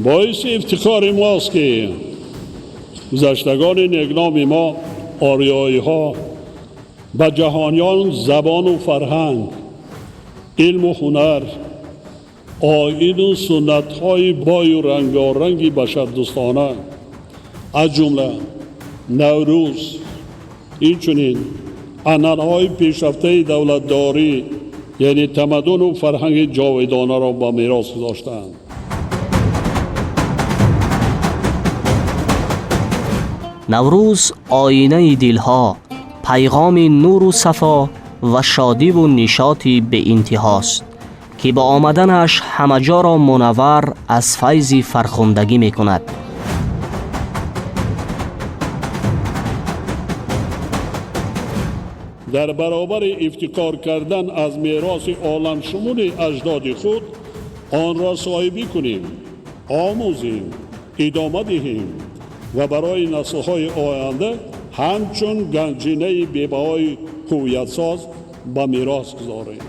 باعث افتخار ماست که گذشتگان نیکنام ما آریایی ها به جهانیان زبان و فرهنگ، علم و هنر، آیین و سنت های بای و رنگارنگی بشردوستانه از جمله نوروز، اینچنین عنعنه‌های پیشرفته دولتداری یعنی تمدن و فرهنگ جاودانه را به میراث گذاشتند. نوروز آینه دلها، پیغام نور و صفا و شادی و نشاطی به انتهاست که با آمدنش همه جا را منور از فیض فرخندگی می کند. در برابر افتخار کردن از میراث عالم شمول اجداد خود، آن را صاحبی کنیم، آموزیم، ادامه دهیم و برای نسل‌های آینده همچون گنجینه بی‌بهای هویت‌ساز به میراث گذاریم.